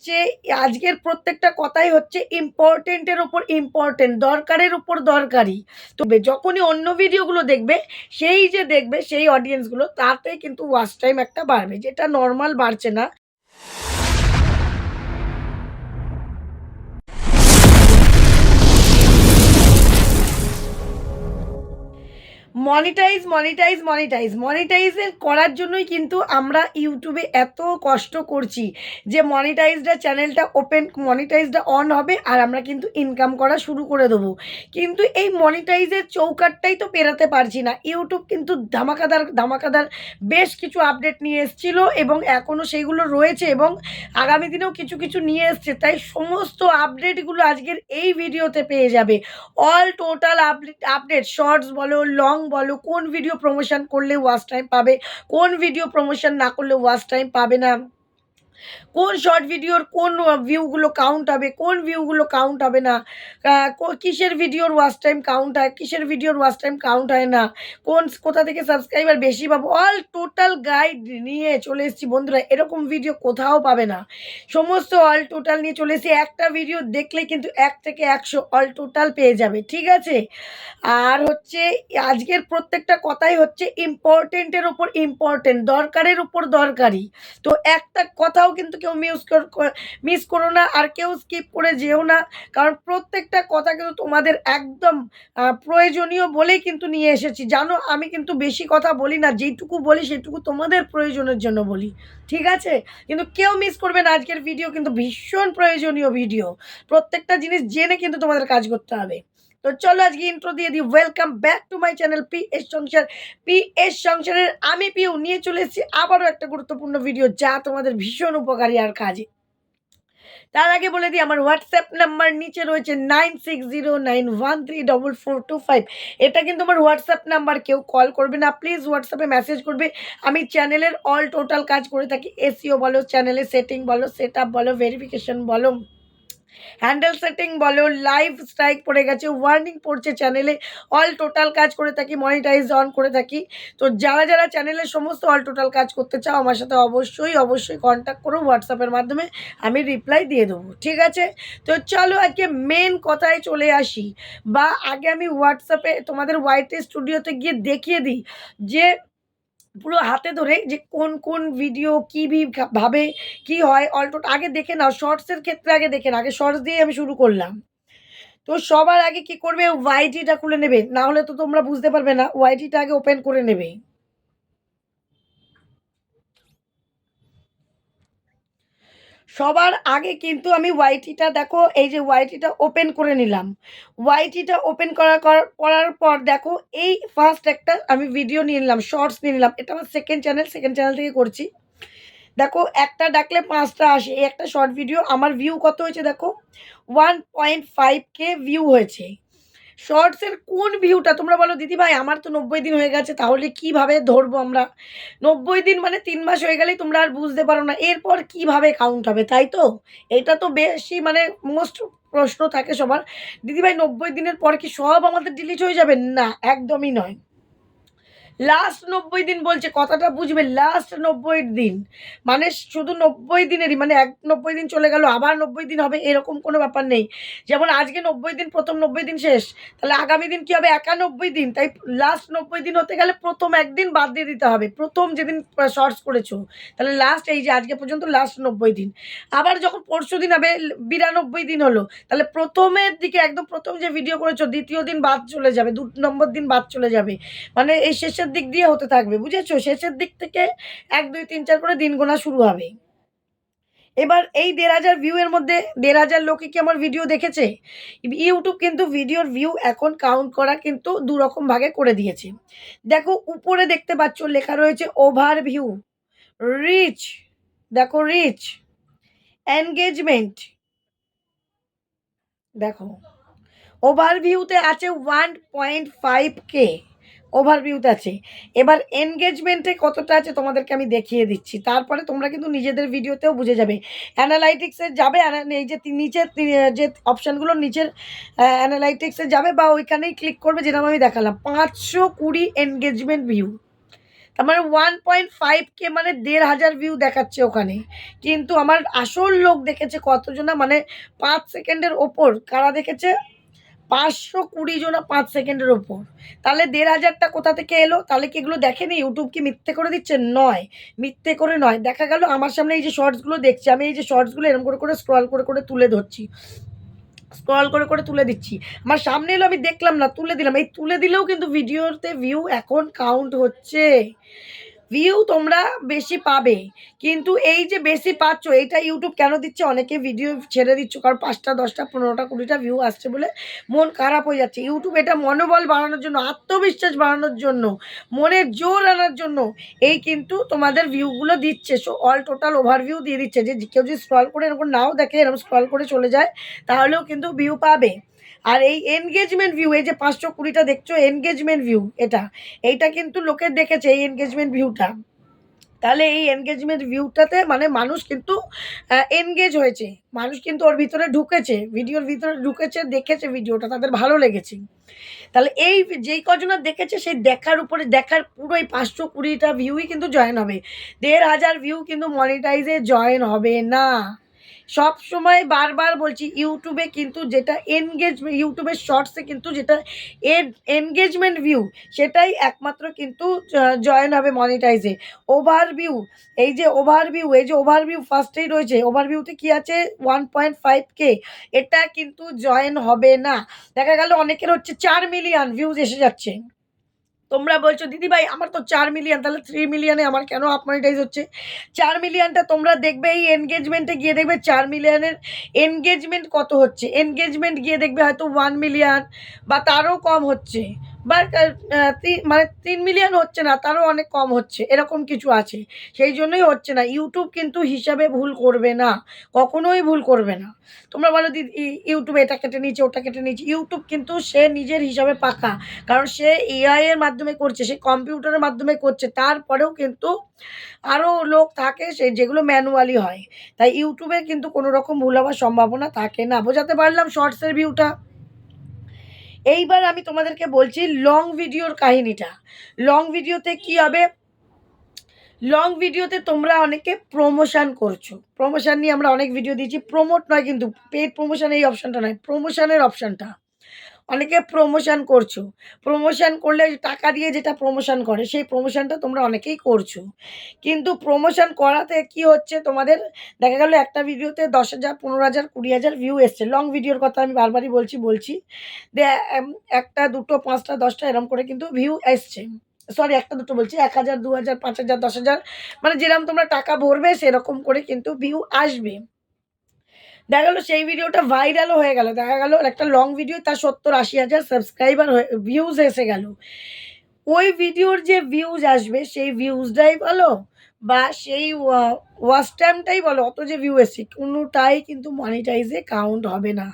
হচ্ছে আজকের প্রত্যেকটা কথাই হচ্ছে ইম্পর্টেন্টের উপর ইম্পর্টেন্ট, দরকারের উপর দরকারি। তবে যখনই অন্য ভিডিওগুলো দেখবে, সেই যে দেখবে সেই অডিয়েন্সগুলো তাতে কিন্তু ওয়াচ টাইম একটা বাড়বে, যেটা নর্মাল বাড়ছে না। মনিটাইজের করার জন্যই কিন্তু আমরা ইউটিউবে এত কষ্ট করছি যে মনিটাইজটা অন হবে আর আমরা কিন্তু ইনকাম করা শুরু করে দেবো। কিন্তু এই মনিটাইজের চৌকাঠটাই তো পেরাতে পারছি না। ইউটিউব কিন্তু ধামাকাদার ধামাকাদার বেশ কিছু আপডেট নিয়ে এসেছিল এবং এখনও সেইগুলো রয়েছে এবং আগামী দিনেও কিছু কিছু নিয়ে এসছে। তাই সমস্ত আপডেটগুলো আজকের এই ভিডিওতে পেয়ে যাবে। অল টোটাল আপডেট, শর্টস বলো, লং বলো, কোন ভিডিও প্রমোশন করলে ওয়াচ টাইম পাবে, কোন ভিডিও প্রমোশন না করলে ওয়াচ টাইম পাবে না, কোন শর্ট ভিডিওর কোন ভিউগুলো কাউন্ট হবে, কোন ভিউগুলো কাউন্ট হবে না, কিসের ভিডিওর ওয়াচ টাইম কাউন্ট হয়, কিসের ভিডিওর ওয়াচ টাইম কাউন্ট হয় না, কোথা থেকে সাবস্ক্রাইবার বেশি পাবো, অল টোটাল গাইড নিয়ে চলে এসেছি বন্ধুরা। এরকম ভিডিও কোথাও পাবে না। সমস্ত অল টোটাল নিয়ে চলে এসেছি। একটা ভিডিও দেখলে কিন্তু 1 থেকে 100 অল টোটাল পেয়ে যাবে, ঠিক আছে? আর হচ্ছে আজকের প্রত্যেকটা কথাই হচ্ছে ইম্পর্টেন্টের উপর ইম্পর্টেন্ট, দরকারের উপর দরকারি। তো একটা কথাও কিন্তু কেউ মিস করো না, আর কেউ স্কিপ করে যেও না, কারণ প্রত্যেকটা কথা কিন্তু তোমাদের একদম প্রয়োজনীয় বলেই কিন্তু নিয়ে এসেছি। জানো, আমি কিন্তু বেশি কথা বলি না, যেইটুকু বলি সেটুকু তোমাদের প্রয়োজনের জন্য বলি, ঠিক আছে? কিন্তু কেউ মিস করবে না, আজকের ভিডিও কিন্তু ভীষণ প্রয়োজনীয় ভিডিও। প্রত্যেকটা জিনিস জেনে কিন্তু তোমাদের কাজ করতে হবে। তো চলো আজকে ইন্ট্রো দিয়ে দিই। Welcome back to my channel PS সংসার। পিএস সংসারের আমি পিউ নিয়ে চলে এসেছি আবারও একটা গুরুত্বপূর্ণ ভিডিও, যা তোমাদের ভীষণ উপকারী আর কাজে। তার আগে বলে দিই, আমার হোয়াটসঅ্যাপ নাম্বার নিচে রয়েছে 9609134425। এটা কিন্তু আমার হোয়াটসঅ্যাপ নাম্বার। কেউ কল করবে না, প্লিজ হোয়াটসঅ্যাপে মেসেজ করবে। আমি চ্যানেলের অল টোটাল কাজ করে থাকি। এসইও বলো, চ্যানেলের সেটিং বলো, সেট আপ বলো, ভেরিফিকেশন বলো, হ্যান্ডেল সেটিং বলো, লাইভ স্ট্রাইক পড়ে গেছে, ওয়ার্নিং পড়ছে চ্যানেলে, অল টোটাল কাজ করে থাকি, মনিটাইজ অন করে থাকি। তো যারা যারা চ্যানেলের সমস্ত অল টোটাল কাজ করতে চাও আমার সাথে অবশ্যই অবশ্যই কন্ট্যাক্ট করো হোয়াটসঅ্যাপের মাধ্যমে, আমি রিপ্লাই দিয়ে দেবো, ঠিক আছে? তো চলো আজকে মেন কথায় চলে আসি। বা আগে আমি হোয়াটসঅ্যাপে তোমাদের ওয়াইটি স্টুডিওতে গিয়ে দেখিয়ে দিই যে পুরো হাতে ধরে যে কোন কোন ভিডিও ভাবে কি হয় অল্টোটা আগে দেখে নাও। শর্টসের ক্ষেত্রে আগে দেখে নাও। আগে শর্টস দিয়ে আমি শুরু করলাম। তো সবার আগে কি করবে, ওয়াইটিটা খুলে নেবে, না হলে তো তোমরা বুঝতে পারবে না। ওয়াইটিটা আগে ওপেন করে নেবে। সবার আগে কিন্তু আমি ওয়াইটিটা দেখো, এই যে ওয়াইটিটা ওপেন করে নিলাম। ওয়াইটিটা ওপেন করার পর দেখো, এই ফার্স্ট একটা আমি ভিডিও নিয়ে নিলাম, শর্টস নিয়ে নিলাম। এটা আমার সেকেন্ড চ্যানেল থেকে করছি। দেখো, একটা ডাকলে 5টা আসে। এই একটা শর্ট ভিডিও, আমার ভিউ কত হয়েছে দেখো, 1.5K ভিউ হয়েছে। শর্টসের কোন ভিউটা তোমরা বলো দিদিভাই, আমার তো 90 দিন হয়ে গেছে, তাহলে কিভাবে ধরবো আমরা? 90 দিন মানে 3 মাস হয়ে গেলেই তোমরা আর বুঝতে পারো না এরপর কিভাবে কাউন্ট হবে, তাই তো? এটা তো বেশি মানে মোস্ট প্রশ্ন থাকে সবার, দিদিভাই 90 দিনের পর কি সব আমাদের ডিলিট হয়ে যাবে? না, একদমই নয়। লাস্ট 90 দিন বলছে, কথাটা বুঝবে। লাস্ট 90 দিন মানে শুধু 90 দিনেরই, মানে 90 দিন চলে গেল আবার 90 দিন হবে, এরকম কোনো ব্যাপার নেই। যেমন আজকে 90 দিন, প্রথম 90 দিন শেষ, তাহলে আগামী দিন কি হবে? 91 দিন। তাই লাস্ট 90 দিন হতে গেলে প্রথম একদিন বাদ দিয়ে দিতে হবে, প্রথম যেদিন শর্টস করেছো। তাহলে লাস্ট এই যে আজকে পর্যন্ত লাস্ট 90 দিন। আবার যখন পরশু দিন হবে 92 দিন হলো, তাহলে প্রথমের দিকে একদম প্রথম যে ভিডিও করেছো দ্বিতীয় দিন বাদ চলে যাবে, 2 নম্বর দিন বাদ চলে যাবে। মানে এই শেষের দিক দিয়ে হতে থাকবে, বুঝেছো? শেষের দিক থেকে 1 2 3 4 করে দিন গোনা শুরু হবে। এবার এই 1,500 ভিউ এর মধ্যে 1,500 লোকে কি আমার ভিডিও দেখেছে? ইউটিউব কিন্তু ভিডিওর ভিউ এখন কাউন্ট করা কিন্তু 2 রকম ভাগে করে দিয়েছে। দেখো, উপরে দেখতে পাচ্ছ লেখা রয়েছে ওভারভিউ, রিচ, দেখো রিচ, এনগেজমেন্ট, দেখো ওভারভিউতে আছে 1.5K, ওভারভিউতে আছে। এবার এনগেজমেন্টে কতটা আছে তোমাদেরকে আমি দেখিয়ে দিচ্ছি, তারপরে তোমরা কিন্তু নিজেদের ভিডিওতেও বুঝে যাবে। অ্যানালাইটিক্সে যাবে, এই যে নিচের যে অপশানগুলো নিচের অ্যানালাইটিক্সে যাবে বা ওইখানেই ক্লিক করবে, যেরকম আমি দেখালাম 520 এনগেজমেন্ট ভিউ। তার মানে 1.5K মানে 1,500 ভিউ দেখাচ্ছে ওখানে। কিন্তু আমার আসল লোক দেখেছে কতজনা, মানে 5 সেকেন্ডের ওপর। কারা দেখেছে? 520 জনা 5 সেকেন্ডের ওপর। তাহলে 1,500টা কোথা থেকে এলো? তাহলে কি এগুলো দেখেনি? ইউটিউব কি মিথ্যে করে দিচ্ছে? নয়, মিথ্যে করে নয়। দেখা গেল আমার সামনে এই যে শর্টসগুলো দেখছি, আমি এই যে শর্টসগুলো এরকম করে স্ক্রল করে তুলে ধরছি। স্ক্রল করে তুলে দিচ্ছি। আমার সামনে এলো, আমি দেখলাম না, তুলে দিলাম। এই তুলে দিলেও কিন্তু ভিডিওতে ভিউ এখন কাউন্ট হচ্ছে। ভিউ তোমরা বেশি পাবে। কিন্তু এই যে বেশি পাচ্ছ, এইটা ইউটিউব কেন দিচ্ছে? অনেকে ভিডিও ছেড়ে দিচ্ছ কারণ 5টা, 10টা, 15টা, 20টা ভিউ আসছে বলে মন খারাপ হয়ে যাচ্ছে। ইউটিউব এটা মনোবল বাড়ানোর জন্য, আত্মবিশ্বাস বাড়ানোর জন্য, মনের জোর আনার জন্য এই কিন্তু তোমাদের ভিউগুলো দিচ্ছে। সো অল টোটাল ওভারভিউ দিয়ে দিচ্ছে, যে কেউ যদি স্ক্রল করে এরকম নাও দেখে, এরকম স্ক্রল করে চলে যায়, তাহলেও কিন্তু ভিউ পাবে। আর এই এনগেজমেন্ট ভিউ, এই যে 520টা দেখছো এনগেজমেন্ট ভিউ, এইটা কিন্তু লোকে দেখেছে এই এনগেজমেন্ট ভিউটা। তাহলে এই এনগেজমেন্ট ভিউটাতে মানে মানুষ কিন্তু এনগেজ হয়েছে, মানুষ কিন্তু ওর ভিতরে ঢুকেছে, ভিডিওর ভিতরে ঢুকেছে, দেখেছে ভিডিওটা, তাদের ভালো লেগেছে। তাহলে এই যেই কজনা দেখেছে সেই দেখার উপরে, দেখার পুরো এই 520টা ভিউই কিন্তু জয়েন হবে। 1,500 ভিউ কিন্তু মনিটাইজে জয়েন হবে না। সবসময় বারবার বলছি, ইউটিউবে কিন্তু যেটা ইউটিউবের শর্টসে কিন্তু যেটা এনগেজমেন্ট ভিউ, সেটাই একমাত্র কিন্তু জয়েন হবে মনিটাইজে। ওভারভিউ, এই যে ওভারভিউ ফার্স্টেই রয়েছে, ওভারভিউতে কি আছে? 1.5K, এটা কিন্তু জয়েন হবে না। দেখা গেল অনেকের হচ্ছে 4 মিলিয়ন ভিউজ এসে যাচ্ছে। তোমরা বলছো দিদিভাই আমার তো 4 মিলিয়ন, তাহলে 3 মিলিয়নে আমার কেন আপ মনিটাইজ হচ্ছে? 4 মিলিয়নটা তোমরা দেখবে এই এনগেজমেন্টে গিয়ে, দেখবে 4 মিলিয়নের এনগেজমেন্ট কত হচ্ছে। এনগেজমেন্ট গিয়ে দেখবে হয়তো 1 মিলিয়ন বা তারও কম হচ্ছে, বা মানে 3 মিলিয়ন হচ্ছে না, তারও অনেক কম হচ্ছে, এরকম কিছু আছে। সেই জন্যই হচ্ছে না। ইউটিউব কিন্তু হিসাবে ভুল করবে না, কখনোই ভুল করবে না। তোমরা বলো দিদি ইউটিউব এটা কেটে নিয়েছে, ওটা কেটে নিয়েছে। ইউটিউব কিন্তু সে নিজের হিসাবে পাকা, কারণ সে এআই এর মাধ্যমে করছে, সে কম্পিউটারের মাধ্যমে করছে। তারপরেও কিন্তু আরও লোক থাকে সে, যেগুলো ম্যানুয়ালি হয়। তাই ইউটিউবে কিন্তু কোনো রকম ভুল হওয়ার সম্ভাবনা থাকে না। বোঝাতে পারলাম শর্টসের ভিউটা? এইবার আমি তোমাদেরকে বলছি লং ভিডিওর কাহিনীটা। লং ভিডিওতে কি হবে? লং ভিডিওতে তোমরা অনেকে প্রমোশন করছো। প্রমোশন নিয়ে আমরা অনেক ভিডিও দিয়েছি। প্রমোট নয় কিন্তু, পেইড প্রমোশন এই অপশনটা নয়, প্রমোশনের অপশনটা। অনেকে প্রমোশন করছো। প্রমোশন করলে টাকা দিয়ে যেটা প্রমোশন করে, সেই প্রমোশনটা তোমরা অনেকেই করছো। কিন্তু প্রমোশন করাতে কি হচ্ছে তোমাদের? দেখা গেল একটা ভিডিওতে 10,000, 15,000, 20,000 ভিউ এসছে। লং ভিডিওর কথা আমি বারবারই বলছি। দে 1টা, 2টো, 5টা, 10টা এরকম করে কিন্তু ভিউ এসছে। সরি, 1টা, 2টো বলছি, 1,000, 2,000, 5,000, 10,000, মানে যেরকম তোমরা টাকা ভরবে সেরকম করে কিন্তু ভিউ আসবে। দেখা গেল সেই ভিডিওটা ভাইরালও হয়ে গেল। দেখা গেল একটা লং ভিডিও তার 70-80,000 সাবস্ক্রাইবার ভিউজ এসে গেল। ওই ভিডিওর যে ভিউজ আসবে সেই ভিউজটাই বলো বা সেই ওয়াচ টাইমটাই বলো, অত যে ভিউ এসছে, কোনোটাই কিন্তু মনিটাইজে কাউন্ট হবে না।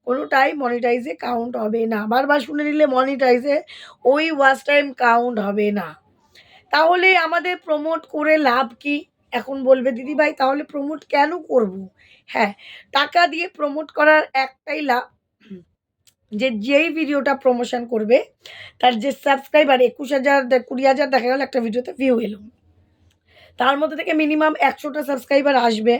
কোনোটাই মনিটাইজে কাউন্ট হবে না। বারবার শুনে নিলে মনিটাইজে ওই ওয়াচ টাইম কাউন্ট হবে না। তাহলে আমাদের প্রমোট করে লাভ কি? এখন বলবে দিদিভাই তাহলে প্রমোট কেন করব? হ্যাঁ, টাকা দিয়ে প্রমোট করার একটাই লাভ, যে যেই ভিডিওটা প্রমোশন করবে তার যে সাবস্ক্রাইবার 21,000, 20,000 দেখা গেল একটা ভিডিওতে ভিউ এলো। তার মধ্যে থেকে মিনিমাম 100টা সাবস্ক্রাইবার আসবে।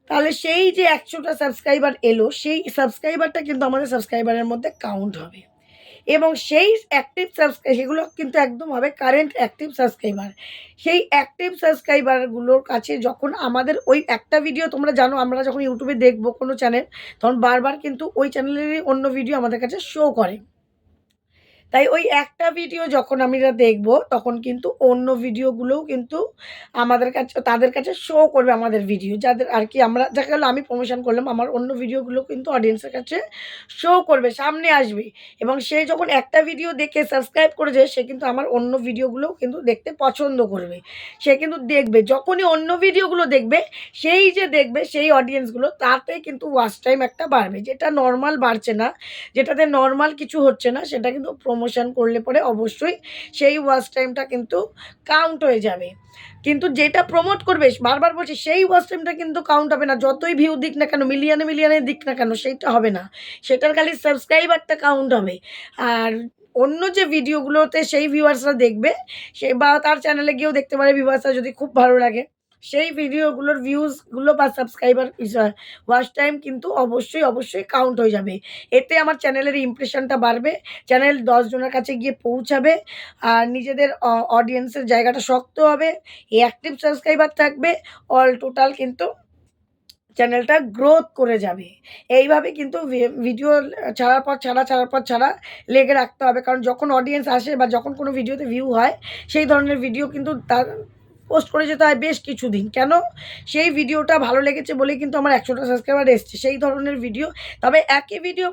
তাহলে সেই যে 100টা সাবস্ক্রাইবার এলো, সেই সাবস্ক্রাইবারটা কিন্তু আমাদের সাবস্ক্রাইবারের মধ্যে কাউন্ট হবে। এবং সেই অ্যাক্টিভ সেগুলো কিন্তু একদম হবে কারেন্ট অ্যাক্টিভ সাবস্ক্রাইবার। সেই অ্যাক্টিভ সাবস্ক্রাইবারগুলোর কাছে যখন আমাদের ওই একটা ভিডিও, তোমরা জানো আমরা যখন ইউটিউবে দেখবো কোনো চ্যানেল, তখন বারবার কিন্তু ওই চ্যানেলেরই অন্য ভিডিও আমাদের কাছে শো করে। তাই ওই একটা ভিডিও যখন আমরা দেখব, তখন কিন্তু অন্য ভিডিওগুলোও কিন্তু আমাদের কাছে, তাদের কাছে শো করবে আমাদের ভিডিও। যাদের আর কি আমরা দেখা গেল আমি প্রমোশন করলাম, আমার অন্য ভিডিওগুলো কিন্তু অডিয়েন্সের কাছে শো করবে, সামনে আসবে। এবং সে যখন একটা ভিডিও দেখে সাবস্ক্রাইব করেছে, সে কিন্তু আমার অন্য ভিডিওগুলোও কিন্তু দেখতে পছন্দ করবে। সে কিন্তু দেখবে, যখনই অন্য ভিডিওগুলো দেখবে, সেই যে দেখবে সেই অডিয়েন্সগুলো, তাতে কিন্তু ওয়াচ টাইম একটা বাড়বে। যেটা নরমাল বাড়ছে না, যেটাতে নরমাল কিছু হচ্ছে না, সেটা কিন্তু প্রমোশন করলে পরে অবশ্যই সেই ওয়াচ টাইমটা কিন্তু কাউন্ট হয়ে যাবে। কিন্তু যেটা প্রমোট করবে, বারবার বলছি, সেই ওয়াচ টাইমটা কিন্তু কাউন্ট হবে না। যতই ভিউ দিক না কেন, মিলিয়নে দিক না কেন, সেইটা হবে না। সেটার খালি সাবস্ক্রাইবারটা কাউন্ট হবে। আর অন্য যে ভিডিওগুলোতে সেই ভিউয়ার্সরা দেখবে সে বা তার চ্যানেলে গিয়েও দেখতে পারে ভিউয়ার্সরা যদি খুব ভালো লাগে। সেই ভিডিওগুলোর ভিউজগুলো বা সাবস্ক্রাইবার ওয়াচ টাইম কিন্তু অবশ্যই কাউন্ট হয়ে যাবে। এতে আমার চ্যানেলের ইমপ্রেশনটা বাড়বে। চ্যানেল ১০ জনের কাছে গিয়ে পৌঁছাবে। আর নিজেদের অডিয়েন্সের জায়গাটা শক্ত হবে। অ্যাক্টিভ সাবস্ক্রাইবার থাকবে। অল টোটাল কিন্তু চ্যানেলটা গ্রোথ করে যাবে। এইভাবে কিন্তু ভিডিও ছাড়ার পর ছাড়া লেগে রাখতে হবে। কারণ যখন অডিয়েন্স আসে বা যখন কোনো ভিডিওতে ভিউ হয়, সেই ধরনের ভিডিও কিন্তু তার পোস্ট করে যেতে হয় বেশ কিছুদিন। কেন? সেই ভিডিওটা ভালো লেগেছে বলেই কিন্তু আমার ১০০ টা সাবস্ক্রাইবার এসছে। সেই ধরনের ভিডিও। তবে একই ভিডিও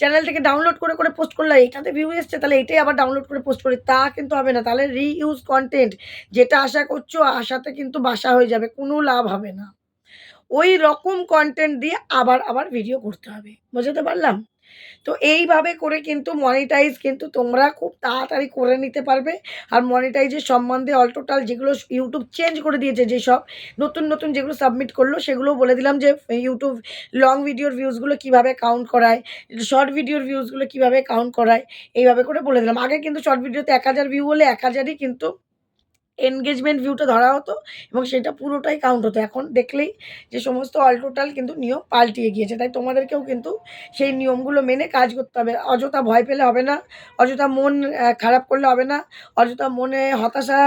চ্যানেল থেকে ডাউনলোড করে পোস্ট করলে এটাতে ভিউ এসছে তাহলে এটাই আবার ডাউনলোড করে পোস্ট করি, তা কিন্তু হবে না। তাহলে রিইউজ কনটেন্ট যেটা আশা করছো আশাতে কিন্তু বাসা হয়ে যাবে। কোনো লাভ হবে না। ওই রকম কনটেন্ট দিয়ে আবার ভিডিও করতে হবে। বোঝাতে পারলাম? তো এইভাবে করে কিন্তু মনিটাইজ কিন্তু তোমরা খুব তাড়াতাড়ি করে নিতে পারবে। আর মনিটাইজের সম্বন্ধে অল টোটাল যেগুলো YouTube চেঞ্জ করে দিয়েছে যেসব নতুন যেগুলো সাবমিট করলো সেগুলোও বলে দিলাম যে YouTube লং ভিডিওর ভিউজগুলো কীভাবে কাউন্ট করায়, শর্ট ভিডিওর ভিউজগুলো কীভাবে কাউন্ট করায়, এইভাবে করে বলে দিলাম। আগে কিন্তু শর্ট ভিডিওতে ১,০০০ ভিউ হলে ১,০০০ই কিন্তু এনগেজমেন্ট ভিউটা ধরা হতো এবং সেটা পুরোটাই কাউন্ট হতো। এখন দেখলেই যে সমস্ত অল টোটাল কিন্তু নিয়ম পাল্টিয়ে গিয়েছে। তাই তোমাদেরকেও কিন্তু সেই নিয়মগুলো মেনে কাজ করতে হবে। অযথা ভয় পেলে হবে না, অযথা মন খারাপ করলে হবে না, অযথা মনে হতাশা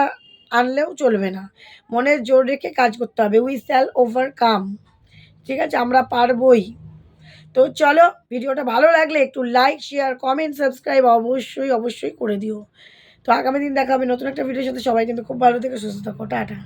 আনলেও চলবে না। মনে জোর রেখে কাজ করতে হবে। We shall overcome. ঠিক আছে? আমরা পারবই। তো চলো, ভিডিওটা ভালো লাগলে একটু লাইক, শেয়ার, কমেন্ট, সাবস্ক্রাইব অবশ্যই করে দিও। তো আগামী দিন দেখা হবে নতুন একটা ভিডিওর সাথে। সবাই কিন্তু খুব ভালো থেকো, সুস্থ থাকো। টাটা।